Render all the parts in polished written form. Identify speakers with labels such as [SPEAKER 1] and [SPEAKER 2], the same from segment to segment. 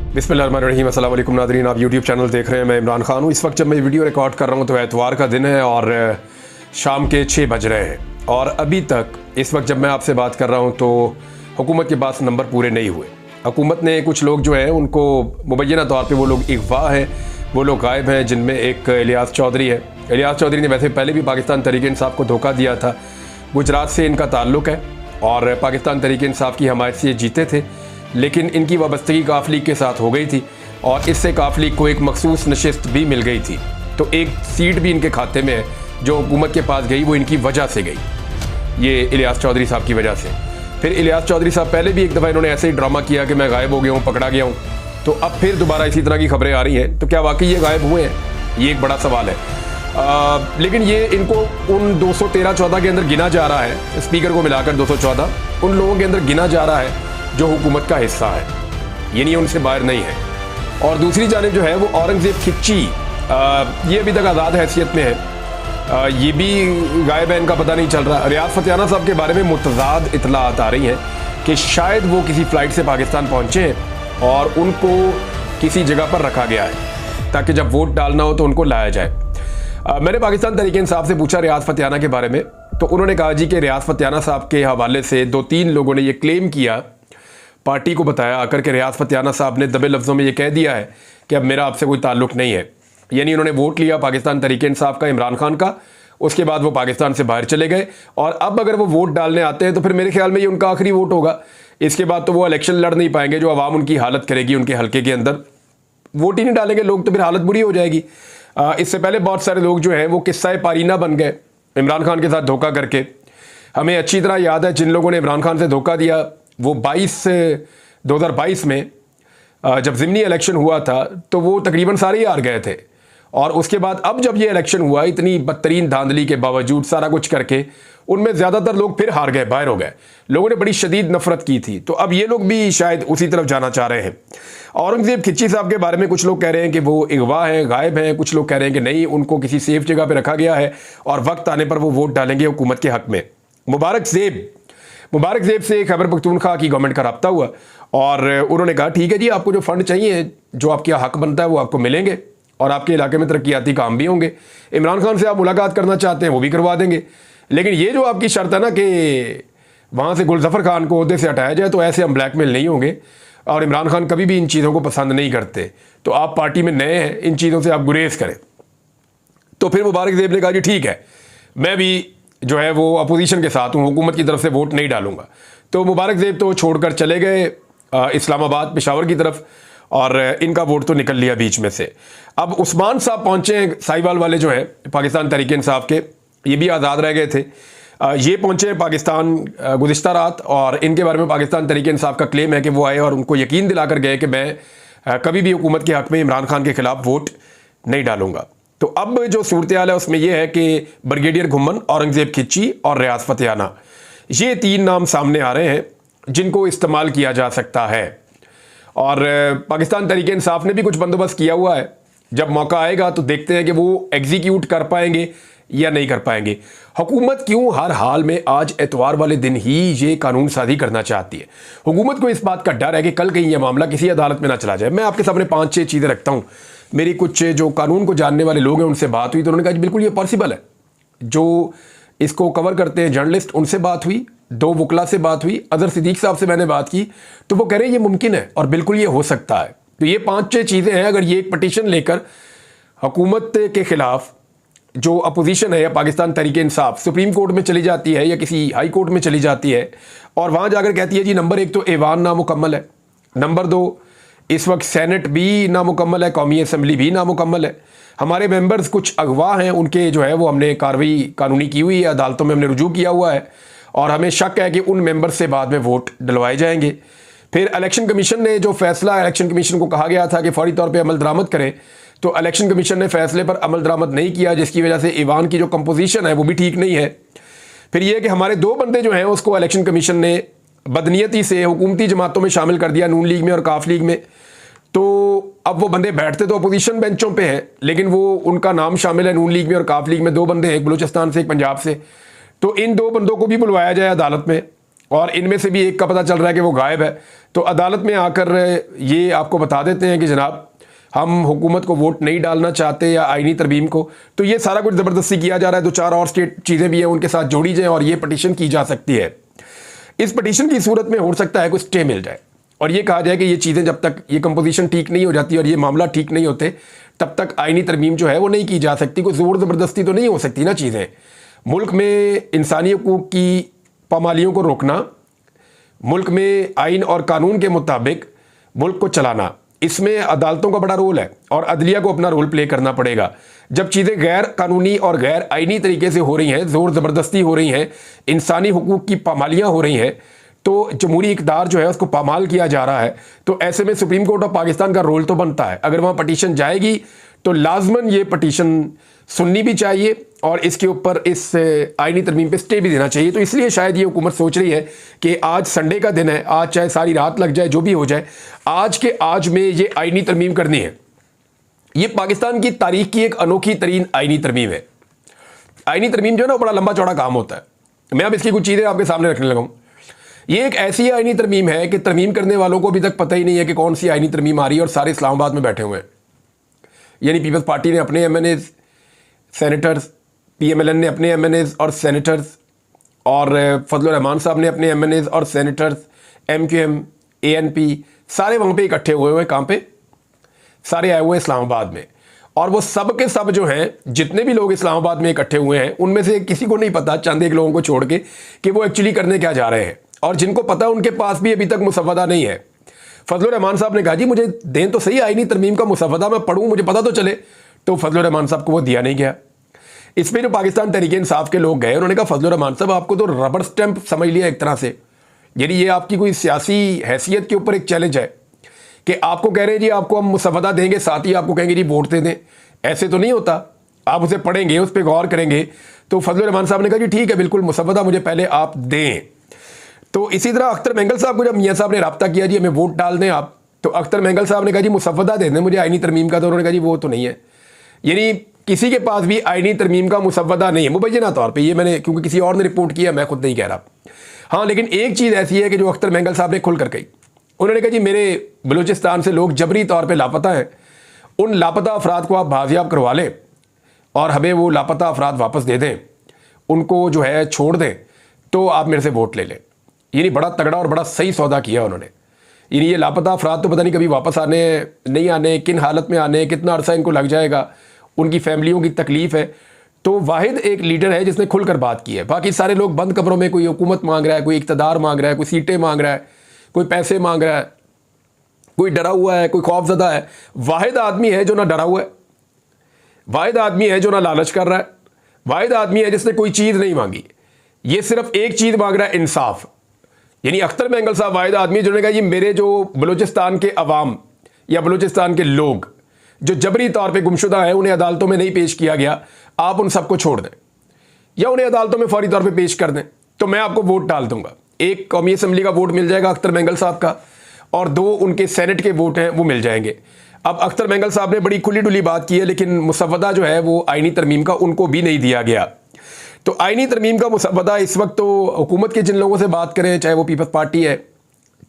[SPEAKER 1] बिस्मिल्लाहिर्रहमानिर्रहीम। अस्सलाम वालेकुम नाज़रीन, आप यूट्यूब चैनल देख रहे हैं। मैं इमरान खान हूँ। इस वक्त जब मैं वीडियो रिकॉर्ड कर रहा हूँ तो एतवार का दिन है और शाम के 6 बज रहे हैं और अभी तक इस वक्त जब मैं आपसे बात कर रहा हूँ तो हुकूमत के पास नंबर पूरे नहीं हुए। हुकूमत ने कुछ लोग जो हैं उनको मुबैना तौर पर वो लोग अगवा हैं, वो लोग गायब हैं, जिनमें एक इलियास चौधरी है। इलियास चौधरी ने वैसे पहले भी पाकिस्तान तहरीक इंसाफ को धोखा दिया था। गुजरात से इनका ताल्लुक़ है और पाकिस्तान तहरीक इंसाफ की हमायत से ये जीते थे, लेकिन इनकी वाबस्तगी काफ लीग के साथ हो गई थी और इससे काफ लीग को एक मखसूस नशिस्त भी मिल गई थी। तो एक सीट भी इनके खाते में है जो हुकूमत के पास गई, वो इनकी वजह से गई, ये इलियास चौधरी साहब की वजह से। फिर इलियास चौधरी साहब पहले भी एक दफ़ा इन्होंने ऐसे ही ड्रामा किया कि मैं गायब हो गया हूँ, पकड़ा गया हूँ, तो अब फिर दोबारा इसी तरह की खबरें आ रही हैं। तो क्या वाकई ये गायब हुए हैं, ये एक बड़ा सवाल है। लेकिन ये इनको उन 213-14 के अंदर गिना जा रहा है, स्पीकर को मिलाकर 214 उन लोगों के अंदर गिना जा रहा है जो हुकूमत का हिस्सा है, ये नहीं उनसे बाहर नहीं है। और दूसरी जानिब जो है वो औरंगज़ेब खिच्ची, ये अभी तक आज़ाद हैसियत में है, ये भी गायब है, इनका पता नहीं चल रहा। रियाज फतेहाना साहब के बारे में मुतज़ाद इतलात आ रही हैं कि शायद वो किसी फ़्लाइट से पाकिस्तान पहुँचे हैं और उनको किसी जगह पर रखा गया है ताकि जब वोट डालना हो तो उनको लाया जाए। मैंने पाकिस्तान तहरीक इंसाफ से पूछा रियाज फतेहाना के बारे में, तो उन्होंने कहा जी कि रियाज फतेहाना साहब के हवाले से 2-3 लोगों ने ये क्लेम किया, पार्टी को बताया आकर के रियाज फतेहाना साहब ने दबे लफ्ज़ों में ये कह दिया है कि अब मेरा आपसे कोई ताल्लुक़ नहीं है। यानी उन्होंने वोट लिया पाकिस्तान तहरीक इंसाफ का, इमरान खान का, उसके बाद वो पाकिस्तान से बाहर चले गए और अब अगर वो वोट डालने आते हैं तो फिर मेरे ख्याल में ये उनका आखिरी वोट होगा। इसके बाद तो वो इलेक्शन लड़ नहीं पाएंगे, जो आवाम उनकी हालत करेगी उनके हल्के के अंदर, वोट ही नहीं डालेंगे लोग, तो फिर हालत बुरी हो जाएगी। इससे पहले बहुत सारे लोग जो हैं वो किस्सा पारीना बन गए इमरान खान के साथ धोखा करके। हमें अच्छी तरह याद है जिन लोगों ने इमरान खान से धोखा दिया, वो 2022 में जब ज़िमनी इलेक्शन हुआ था तो वो तकरीबन सारे ही हार गए थे और उसके बाद अब जब ये इलेक्शन हुआ, इतनी बदतरीन धांधली के बावजूद सारा कुछ करके, उनमें ज़्यादातर लोग फिर हार गए, बाहर हो गए। लोगों ने बड़ी शदीद नफरत की थी, तो अब ये लोग भी शायद उसी तरफ जाना चाह रहे हैं। औरंगज़ेब खिच्ची साहब के बारे में कुछ लोग कह रहे हैं कि वो अगवा हैं, गायब हैं, कुछ लोग कह रहे हैं कि नहीं, उनको किसी सेफ जगह पर रखा गया है और वक्त आने पर वो वोट डालेंगे हुकूमत के हक़ में। मुबारक ज़ेब से खैबर पख्तूनख्वा की गवर्नमेंट का रब्ता हुआ और उन्होंने कहा ठीक है जी, आपको जो फ़ंड चाहिए, जो आपके हक़ बनता है वो आपको मिलेंगे और आपके इलाके में तरक्याती काम भी होंगे। इमरान खान से आप मुलाकात करना चाहते हैं वो भी करवा देंगे, लेकिन ये जो आपकी शर्त है ना कि वहाँ से गुलज़फ़र खान को ओहदे से हटाया जाए, तो ऐसे हम ब्लैकमेल नहीं होंगे और इमरान खान कभी भी इन चीज़ों को पसंद नहीं करते। तो आप पार्टी में नए हैं, इन चीज़ों से आप गुरेज करें। तो फिर मुबारक ज़ेब ने कहा जी ठीक है, मैं भी जो है वो अपोजिशन के साथ हूँ, हुकूमत की तरफ से वोट नहीं डालूंगा। तो मुबारक ज़ेब तो छोड़कर चले गए इस्लामाबाद, पेशावर की तरफ, और इनका वोट तो निकल लिया बीच में से। अब उस्मान साहब पहुँचे हैं, साहिवाल वाले जो हैं पाकिस्तान तहरीक इंसाफ के, ये भी आज़ाद रह गए थे, ये पहुँचे पाकिस्तान गुज़िश्ता रात और इनके बारे में पाकिस्तान तहरीक इंसाफ का क्लेम है कि वो आए और उनको यकीन दिलाकर गए कि मैं कभी भी हुकूमत के हक़ में इमरान खान के ख़िलाफ़ वोट नहीं डालूंगा। तो अब जो सूरत हाल है उसमें यह है कि ब्रिगेडियर घुम्मन, औरंगज़ेब खिच्ची और रियाज फतेहाना, ये 3 नाम सामने आ रहे हैं जिनको इस्तेमाल किया जा सकता है। और पाकिस्तान तहरीक इंसाफ ने भी कुछ बंदोबस्त किया हुआ है, जब मौका आएगा तो देखते हैं कि वो एग्जीक्यूट कर पाएंगे या नहीं कर पाएंगे। हुकूमत क्यों हर हाल में आज एतवार वाले दिन ही ये कानून साजी करना चाहती है? हुकूमत को इस बात का डर है कि कल कहीं यह मामला किसी अदालत में ना चला जाए। मैं आपके सामने 5-6 चीज़ें रखता हूँ। मेरी कुछ जो कानून को जानने वाले लोग हैं उनसे बात हुई तो उन्होंने कहा बिल्कुल ये पॉसिबल है। जो इसको कवर करते हैं जर्नलिस्ट, उनसे बात हुई, 2 वकला से बात हुई, अजहर सिद्दीक साहब से मैंने बात की, तो वो कह रहे हैं ये मुमकिन है और बिल्कुल ये हो सकता है। तो ये 5-6 चीज़ें हैं। अगर ये एक पटिशन लेकर हुकूमत के ख़िलाफ़ जो अपोजिशन है या पाकिस्तान तहरीक इंसाफ सुप्रीम कोर्ट में चली जाती है या किसी हाई कोर्ट में चली जाती है और वहाँ जाकर कहती है जी नंबर 1 तो ऐवान नामुकम्मल है, नंबर 2 इस वक्त सेनेट भी नामुकम्मल है, कौमी असम्बली भी नामुकम्मल है, हमारे मेंबर्स कुछ अगवा हैं, उनके जो है वो हमने कार्रवाई कानूनी की हुई है, अदालतों में हमने रुजू किया हुआ है और हमें शक है कि उन मेंबर्स से बाद में वोट डलवाए जाएंगे। फिर इलेक्शन कमीशन ने जो फैसला, इलेक्शन कमीशन को कहा गया था कि फौरी तौर पर अमल दरामद करें, तो इलेक्शन कमीशन ने फैसले पर अमल दरामद नहीं किया, जिसकी वजह से ईवान की जो कंपोजिशन है वो भी ठीक नहीं है। फिर ये कि हमारे 2 बंदे जो हैं उसको इलेक्शन कमीशन ने बदनीयती से हुकूमती जमातों में शामिल कर दिया, नून लीग में और काफ लीग में। तो अब वो बंदे बैठते तो अपोजिशन बेंचों पे हैं, लेकिन वो उनका नाम शामिल है नून लीग में और काफ लीग में। 2 बंदे हैं, एक बलूचिस्तान से, एक पंजाब से। तो इन 2 बंदों को भी बुलवाया जाए अदालत में और इनमें से भी एक का पता चल रहा है कि वो गायब है, तो अदालत में आकर ये आपको बता देते हैं कि जनाब हम हुकूमत को वोट नहीं डालना चाहते या आईनी तरमीम को, तो ये सारा कुछ ज़बरदस्ती किया जा रहा है। 2-4 और स्टेट चीज़ें भी हैं, उनके साथ जोड़ी जाए और ये पटिशन की जा सकती है। इस पटिशन की सूरत में हो सकता है कोई स्टे मिल जाए और ये कहा जाए कि ये चीज़ें जब तक ये कंपोजिशन ठीक नहीं हो जाती और ये मामला ठीक नहीं होते तब तक आईनी तरमीम जो है वो नहीं की जा सकती। कोई ज़ोर ज़बरदस्ती तो नहीं हो सकती ना चीज़ें। मुल्क में इंसानी हकूक़ की पामालियों को रोकना, मुल्क में आइन और कानून के मुताबिक मुल्क को चलाना, इसमें अदालतों का बड़ा रोल है और अदलिया को अपना रोल प्ले करना पड़ेगा। जब चीज़ें गैर कानूनी और गैर आइनी तरीके से हो रही हैं, ज़ोर ज़बरदस्ती हो रही हैं, इंसानी हुकूक़ की पामालियाँ हो रही हैं, तो जमहूरी इक़्तिदार जो है उसको पामाल किया जा रहा है, तो ऐसे में सुप्रीम कोर्ट ऑफ पाकिस्तान का रोल तो बनता है। अगर वहाँ पटिशन जाएगी तो लाजमन ये पटिशन सुननी भी चाहिए और इसके ऊपर इस आइनी तरमीम पे स्टे भी देना चाहिए। तो इसलिए शायद ये हुकूमत सोच रही है कि आज संडे का दिन है, आज चाहे सारी रात लग जाए, जो भी हो जाए, आज के आज में ये आइनी तरमीम करनी है। ये पाकिस्तान की तारीख की एक अनोखी तरीन आइनी तरमीम है। आइनी तरमीम जो है ना बड़ा लंबा चौड़ा काम होता है। मैं अब इसकी कुछ चीज़ें आपके सामने रखने लगा हूँ। ये एक ऐसी आइनी तरमीम है कि तरमीम करने वालों को अभी तक पता ही नहीं है कि कौन सी आइनी तरमीम आ रही है और सारे इस्लामाबाद में बैठे हुए हैं। यानी पीपल्स पार्टी ने अपने MNAs, सेनेटर्स, PMLN ने अपने MNAs और सेनेटर्स, और फजलुर रहमान साहब ने अपने MNAs और सेनेटर्स, MQM, ANP सारे वहाँ पे इकट्ठे हुए हुए। कहाँ पे? सारे आए हुए हैं इस्लामाबाद में। और वो सब के सब जो हैं, जितने भी लोग इस्लामाबाद में इकट्ठे हुए हैं, उनमें से किसी को नहीं पता, चंद एक लोगों को छोड़ के, कि वो एक्चुअली करने क्या जा रहे हैं। और जिनको पता है उनके पास भी अभी तक मुसव्वदा नहीं है। फजलुर रहमान साहब ने कहा जी मुझे दें तो सही आईनी तरमीम का मुसव्वदा, मैं पढ़ूँ, मुझे पता तो चले। तो फजलुर रहमान साहब को वो दिया नहीं गया। इसमें जो पाकिस्तान तहरीक इंसाफ के लोग गए, उन्होंने कहा फजलुर रहमान साहब आपको तो रबर स्टैंप समझ लिया एक तरह से। यानी ये आपकी कोई सियासी हैसियत के ऊपर एक चैलेंज है कि आपको कह रहे हैं जी आपको हम मुसव्वदा देंगे, साथ ही आपको कहेंगे जी वोट दे दें। ऐसे तो नहीं होता। आप उसे पढ़ेंगे, उस पर गौर करेंगे। तो फजलुर रहमान साहब ने कहा जी ठीक है, बिल्कुल मुसव्वदा मुझे पहले आप दें। तो इसी तरह अख्तर मेंगल साहब को जब मियाँ साहब ने रब्ता किया जी हमें वोट डाल दें आप, तो अख्तर मेंगल साहब ने कहा जी मुसव्वदा दे दें मुझे आईनी तरमीम का। तो उन्होंने कहा जी वो तो नहीं है। यानी किसी के पास भी आईनी तरमीम का मुसव्वदा नहीं है मुबैना तौर पे। ये मैंने, क्योंकि किसी और ने रिपोर्ट किया, मैं खुद नहीं कह रहा। हाँ, लेकिन एक चीज़ ऐसी है कि जो अख्तर मेंगल साहब ने खुल कर कही। उन्होंने कहा जी मेरे बलूचिस्तान से लोग जबरी तौर पे लापता हैं, उन लापता अफराद को आप बाजियाब करवा लें और हमें वो लापता अफराद वापस दे दें, उनको जो है छोड़ दें, तो आप मेरे से वोट ले लें। यानी बड़ा तगड़ा और बड़ा सही सौदा किया उन्होंने। यानी ये लापता अफराद तो पता नहीं कभी वापस आने नहीं आने, किन हालत में आने, कितना अरसा इनको लग जाएगा, उनकी फैमिलियों की तकलीफ़ है। तो वाहिद एक लीडर है जिसने खुलकर बात की है। बाकी सारे लोग बंद कमरों में कोई हुकूमत मांग रहा है, कोई इक़्तिदार मांग रहा है, कोई सीटें मांग रहा है, कोई पैसे मांग रहा है, कोई डरा हुआ है, कोई खौफजदा है। वाहिद आदमी है जो ना डरा हुआ है, वाहिद आदमी है जो ना लालच कर रहा है, वाहिद आदमी है जिसने कोई चीज़ नहीं मांगी। ये सिर्फ एक चीज़ मांग रहा है, इंसाफ। यानी अख्तर मेंगल साहब वाहिद आदमी जिन्होंने कहा ये मेरे जो बलूचिस्तान के अवाम या बलूचिस्तान के लोग जो जबरी तौर पे गुमशुदा है, उन्हें अदालतों में नहीं पेश किया गया, आप उन सबको छोड़ दें या उन्हें अदालतों में फौरी तौर पे पेश कर दें, तो मैं आपको वोट डाल दूंगा। एक कौमी असम्बली का वोट मिल जाएगा अख्तर मेंगल साहब का, और 2 उनके सेनेट के वोट हैं वो मिल जाएंगे। अब अख्तर मेंगल साहब ने बड़ी खुली डुली बात की है, लेकिन मुसव्वदा जो है वो आईनी तरमीम का उनको भी नहीं दिया गया। तो आईनी तरमीम का मुसव्वदा इस वक्त तो हुकूमत के जिन लोगों से बात करें, चाहे वो पीपल्स पार्टी है,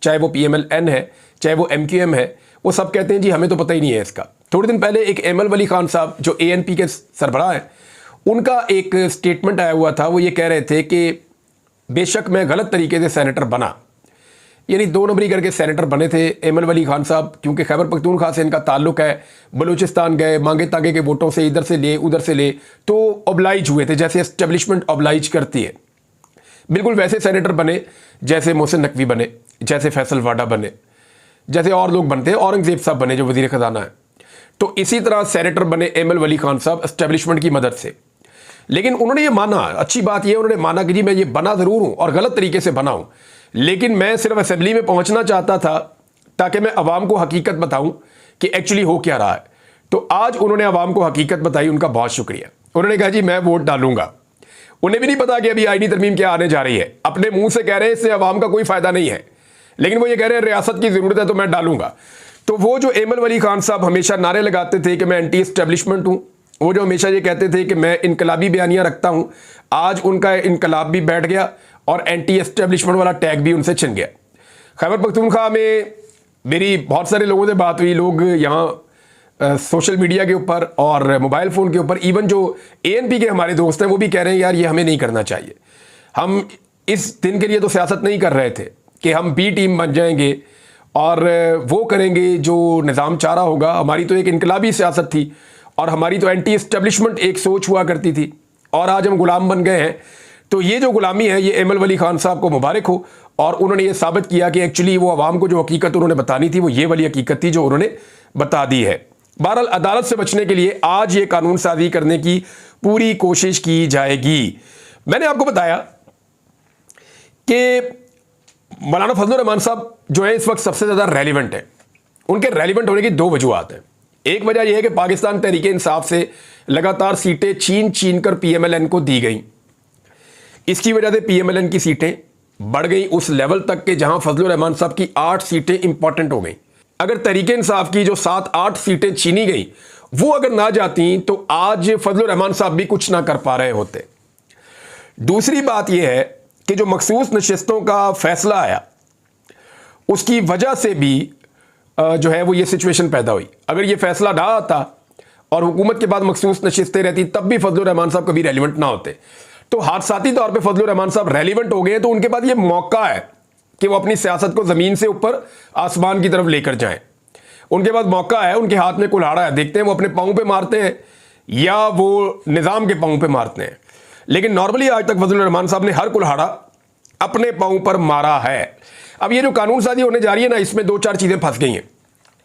[SPEAKER 1] चाहे वो PMLN है, चाहे वो MQM है, वो सब कहते हैं जी हमें तो पता ही नहीं है इसका। थोड़े दिन पहले एक एमल वली खान साहब जो ANP के सरबराह हैं, उनका एक स्टेटमेंट आया हुआ था। वो ये कह रहे थे कि बेशक मैं गलत तरीके से सेनेटर बना, यानी 2 नंबरी करके सेनेटर बने थे एमल वली खान साहब, क्योंकि खैबर पख्तूनख्वा से इनका ताल्लुक है। बलूचिस्तान गए, मांगे तांगे के वोटों से इधर से ले उधर से ले, तो ऑब्लाइज हुए थे, जैसे एस्टेब्लिशमेंट ऑब्लाइज करती है। बिल्कुल वैसे सेनेटर बने जैसे मोहसिन नकवी बने, जैसे फैसल वाडा बने, जैसे और लोग बनते हैं, औरंगजेब साहब बने जो वजीर खजाना है। तो इसी तरह सेनेटर बने एमल वली खान साहब एस्टेब्लिशमेंट की मदद से। लेकिन उन्होंने ये माना, अच्छी बात ये उन्होंने माना कि जी मैं ये बना ज़रूर हूँ और गलत तरीके से बना हूँ, लेकिन मैं सिर्फ असेंबली में पहुँचना चाहता था ताकि मैं अवाम को हकीकत बताऊँ कि एक्चुअली हो क्या रहा है। तो आज उन्होंने अवाम को हकीकत बताई, उनका बहुत शुक्रिया। उन्होंने कहा जी मैं वोट डालूंगा। उन्हें भी नहीं पता कि अभी आईनी तरमीम क्या आने जा रही है, अपने मुँह से कह रहे हैं इससे अवाम का कोई फ़ायदा नहीं है, लेकिन वो ये कह रहे हैं रियासत की ज़रूरत है तो मैं डालूंगा। तो वो जो एमल वली खान साहब हमेशा नारे लगाते थे कि मैं एंटी एस्टेब्लिशमेंट हूँ, वो जो हमेशा ये कहते थे कि मैं इनकलाबी बयानियाँ रखता हूँ, आज उनका इनकलाब भी बैठ गया और एंटी एस्टेब्लिशमेंट वाला टैग भी उनसे छिन गया। खैबर पख्तूनख्वा में मेरी बहुत सारे लोगों से बात हुई। लोग यहाँ सोशल मीडिया के ऊपर और मोबाइल फ़ोन के ऊपर, इवन जो ANP के हमारे दोस्त हैं वो भी कह रहे हैं यार ये हमें नहीं करना चाहिए। हम इस दिन के लिए तो सियासत नहीं कर रहे थे कि हम बी टीम बन जाएंगे और वो करेंगे जो निज़ाम चाह रहा होगा। हमारी तो एक इनकलाबी सियासत थी और हमारी तो एंटी एस्टेब्लिशमेंट एक सोच हुआ करती थी, और आज हम गुलाम बन गए हैं। तो ये जो गुलामी है ये एमएल वली खान साहब को मुबारक हो, और उन्होंने ये साबित किया कि एक्चुअली वो आवाम को जो हकीकत उन्होंने बतानी थी वो ये वाली हकीकत थी जो उन्होंने बता दी है। बहरहाल अदालत से बचने के लिए आज ये कानून साजी करने की पूरी कोशिश की जाएगी। मैंने आपको बताया कि मौलाना फजलुर रहमान साहब जो है इस वक्त सबसे ज़्यादा रेलिवेंट है। उनके रेलिवेंट होने की दो वजूहत हैं। एक वजह यह है कि पाकिस्तान तहरीक इंसाफ से लगातार सीटें छीन कर PMLN को दी गई। इसकी वजह से PMLN की सीटें बढ़ गई उस लेवल तक कि जहां फजलुर रहमान साहब की 8 सीटें इंपॉर्टेंट हो गई। अगर तहरीक इंसाफ की जो 7-8 सीटें छीनी गई वो अगर ना जाती तो आज फजलुर रहमान साहब भी कुछ ना कर पा रहे होते। दूसरी बात यह है कि जो मखसूस नशिस्तों का फैसला आया उसकी वजह से भी जो है वो ये सिचुएशन पैदा हुई। अगर ये फैसला ना आता और हुकूमत के बाद मखसूस नशिस्तें रहती तब भी फजलुर रहमान साहब कभी रेलिवेंट ना होते। तो हादसाती तौर पे फजलुर रहमान साहब रेलिवेंट हो गए तो उनके बाद ये मौका है कि वो अपनी सियासत को ज़मीन से ऊपर आसमान की तरफ लेकर जाएं। उनके पास मौका है, उनके हाथ में कुल्हाड़ा है, देखते हैं वो अपने पाँव पे मारते हैं या वो निज़ाम के पाँव पे मारते हैं। लेकिन नॉर्मली आज तक फजलुर रहमान साहब ने हर कुल्हाड़ा अपने पाँव पर मारा है। अब ये जो कानून साजी होने जा रही है ना, इसमें 2-4 चीज़ें फंस गई हैं।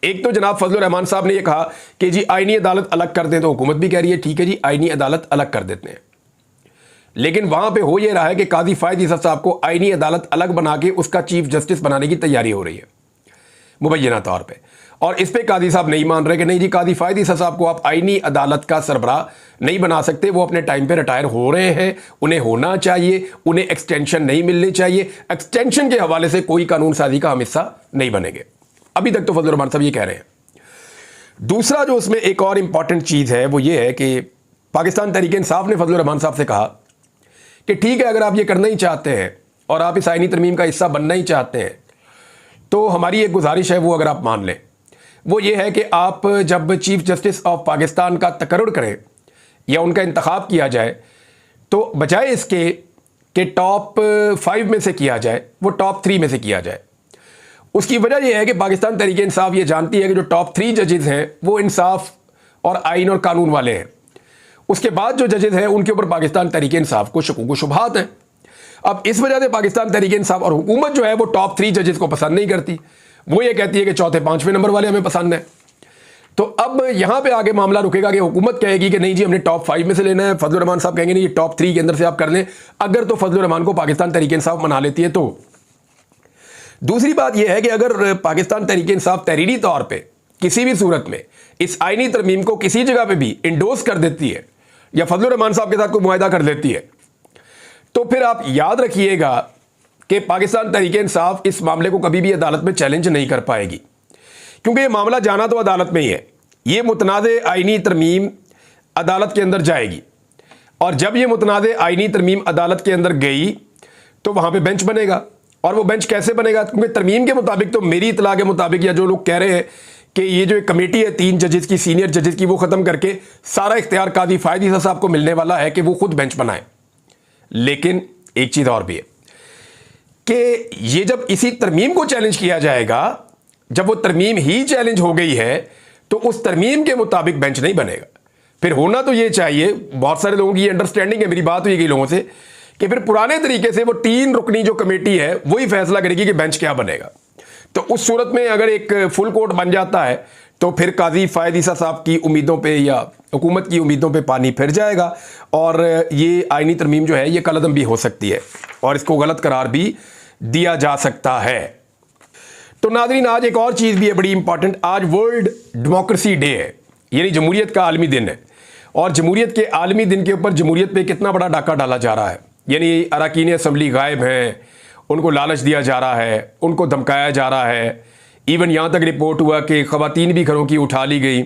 [SPEAKER 1] एक तो जनाब फजलुर रहमान साहब ने ये कहा कि जी आईनी अदालत अलग कर दें, तो हुकूमत भी कह रही है ठीक है जी आईनी अदालत अलग कर देते हैं। लेकिन वहां पे हो ये रहा है कि काजी फायद ईसा साहब को आईनी अदालत अलग बना के उसका चीफ जस्टिस बनाने की तैयारी हो रही है मुबैना तौर पे, और इस पे काजी साहब नहीं मान रहे कि नहीं जी काजी फायद ईसा साहब को आप आईनी अदालत का सरबराह नहीं बना सकते, वो अपने टाइम पे रिटायर हो रहे हैं, उन्हें होना चाहिए, उन्हें एक्सटेंशन नहीं मिलनी चाहिए, एक्सटेंशन के हवाले से कोई कानून साजी का हम हिस्सा नहीं बनेंगे। अभी तक तो फजलुर रहमान साहब ये कह रहे हैं। दूसरा जो उसमें एक और इंपॉर्टेंट चीज़ है वो ये है कि पाकिस्तान तहरीक इंसाफ ने फजलुर रहमान साहब से कहा कि ठीक है अगर आप ये करना ही चाहते हैं और आप इस आईनी तरमीम का हिस्सा बनना ही चाहते हैं तो हमारी एक गुजारिश है वो अगर आप मान लें, वो ये है कि आप जब चीफ जस्टिस ऑफ पाकिस्तान का तकर्रुर करें या उनका इंतखाब किया जाए तो बजाय इसके कि टॉप 5 में से किया जाए वो टॉप 3 में से किया जाए। उसकी वजह यह है कि पाकिस्तान तहरीक इंसाफ ये जानती है कि जो टॉप 3 जजेस हैं वो इंसाफ और आइन और कानून वाले हैं। उसके बाद जो जजेस हैं उनके ऊपर पाकिस्तान तहरीक इंसाफ को शकूक व शुबहात हैं। अब इस वजह से पाकिस्तान तहरीक इंसाफ और हुकूमत जो है वो टॉप 3 जजेस को पसंद नहीं करती। वो ये कहती है कि चौथे 5वें नंबर वाले हमें पसंद है। तो अब यहां पे आगे मामला रुकेगा कि हुकूमत कहेगी कि नहीं जी हमने टॉप 5 में से लेना है, फजलुर रहमान साहब कहेंगे नहीं ये टॉप 3 के अंदर से आप कर लें। अगर तो फजलुर रहमान को पाकिस्तान तहरीक इंसाफ मना लेती है तो। दूसरी बात यह है कि अगर पाकिस्तान तहरीक इंसाफ तहरीरी तौर पर किसी भी सूरत में इस आईनी तरमीम को किसी जगह पर भी इंडोर्स कर देती है या फजलुर रहमान साहब के साथ कोई मुआहदा कर देती है तो फिर आप याद रखिएगा कि पाकिस्तान तहरीक इंसाफ इस मामले को कभी भी अदालत में चैलेंज नहीं कर पाएगी, क्योंकि ये मामला जाना तो अदालत में ही है। ये मुतनाज़े आईनी तरमीम अदालत के अंदर जाएगी और जब ये मुतनाज़े आईनी तरमीम अदालत के अंदर गई तो वहाँ पे बेंच बनेगा। और वो बेंच कैसे बनेगा, क्योंकि तरमीम के मुताबिक तो मेरी इतला के मुताबिक या जो लोग कह रहे हैं कि ये जो एक कमेटी है 3 जजेस की, सीनियर जजेस की, वो ख़त्म करके सारा इख्तियार काजी फायद ईसा साहब को मिलने वाला है कि वो खुद बेंच बनाए। लेकिन एक चीज़ और भी है कि ये जब इसी तरमीम को चैलेंज किया जाएगा, जब वो तरमीम ही चैलेंज हो गई है तो उस तरमीम के मुताबिक बेंच नहीं बनेगा। फिर होना तो ये चाहिए, बहुत सारे लोगों की ये अंडरस्टैंडिंग है, मेरी बात हुई कई लोगों से, कि फिर पुराने तरीके से वो 3 रुकनी जो कमेटी है वही फैसला करेगी कि बेंच क्या बनेगा। तो उस सूरत में अगर एक फुल कोर्ट बन जाता है तो फिर काजी फायद ईसा साहब की उम्मीदों पे या हुकूमत की उम्मीदों पे पानी फिर जाएगा और ये आईनी तरमीम जो है ये कलअदम भी हो सकती है और इसको गलत करार भी दिया जा सकता है। तो नाज़रीन आज एक और चीज़ भी है बड़ी इंपॉर्टेंट, आज वर्ल्ड डेमोक्रेसी डे है, यानी जमहूरियत का आलमी दिन है। और जमहूरियत के आलमी दिन के ऊपर जमहूरियत पे कितना बड़ा डाका डाला जा रहा है, यानी अरकान असम्बली गायब हैं, उनको लालच दिया जा रहा है, उनको धमकाया जा रहा है, इवन यहाँ तक रिपोर्ट हुआ कि ख़वातीन भी घरों की उठा ली गई।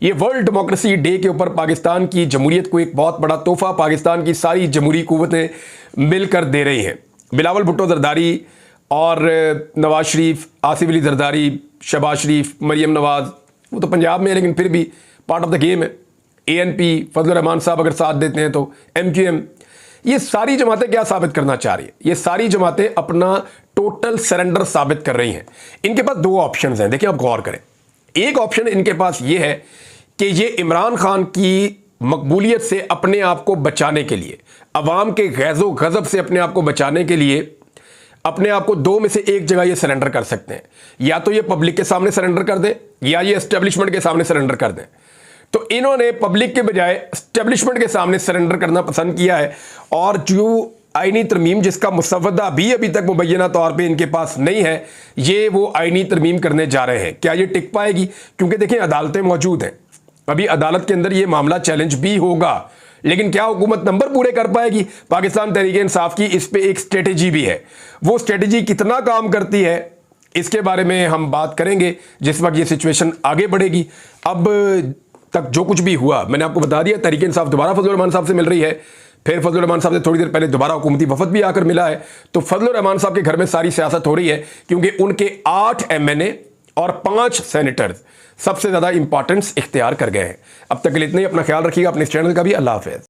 [SPEAKER 1] ये वर्ल्ड डेमोक्रेसी डे के ऊपर पाकिस्तान की जमहूरियत को एक बहुत बड़ा तोहफ़ा पाकिस्तान की सारी जमहूरी कुव्वतें मिलकर दे रही हैं। बिलावल भुट्टो जरदारी और नवाज शरीफ, आसिफ अली जरदारी, शहबाज शरीफ, मरियम नवाज, वो तो पंजाब में है लेकिन फिर भी पार्ट ऑफ द गेम है। ANP, फजल रहमान साहब अगर साथ देते हैं तो MQM, ये सारी जमातें क्या साबित करना चाह रही है? ये सारी जमातें अपना टोटल सरेंडर साबित कर रही हैं। इनके पास दो ऑप्शन हैं, देखिए आप गौर करें। एक ऑप्शन इनके पास ये है कि ये इमरान खान की मकबूलियत से अपने आप को बचाने के लिए, अवाम के गैज़ो गज़ब से अपने आप को बचाने के लिए, अपने आप को दो में से एक जगह ये सरेंडर कर सकते हैं। या तो ये पब्लिक के सामने सरेंडर कर दें या ये एस्टेब्लिशमेंट के सामने सरेंडर कर दें। तो इन्होंने पब्लिक के बजाय एस्टेब्लिशमेंट के सामने सरेंडर करना पसंद किया है। और जो आईनी तरमीम जिसका मुसव्वदा भी अभी तक मुबैना तौर पे इनके पास नहीं है, ये वो आईनी तरमीम करने जा रहे हैं। क्या ये टिक पाएगी? क्योंकि देखें अदालतें मौजूद हैं, अभी अदालत के अंदर ये मामला चैलेंज भी होगा, लेकिन क्या हुकूमत नंबर पूरे कर पाएगी? पाकिस्तान तहरीक-ए-इंसाफ की इस पे एक स्ट्रेटेजी भी है, वो स्ट्रेटेजी कितना काम करती है इसके बारे में हम बात करेंगे जिस वक्त ये सिचुएशन आगे बढ़ेगी। अब तक जो कुछ भी हुआ मैंने आपको बता दिया। तहरीक-ए-इंसाफ दोबारा फजल रहमान साहब से मिल रही है, फिर फजल रहमान साहब से थोड़ी देर पहले दोबारा हुकूमती वफद भी आकर मिला है। तो फजल रहमान साहब के घर में सारी सियासत हो रही है क्योंकि उनके 8 MNA और 5 सेनेटर्स सबसे ज्यादा इंपॉर्टेंस इख्तियार कर गए हैं। अब तक के लिए इतना ही। अपना ख्याल रखिएगा, अपने इस चैनल का भी। अल्लाह हाफिज़।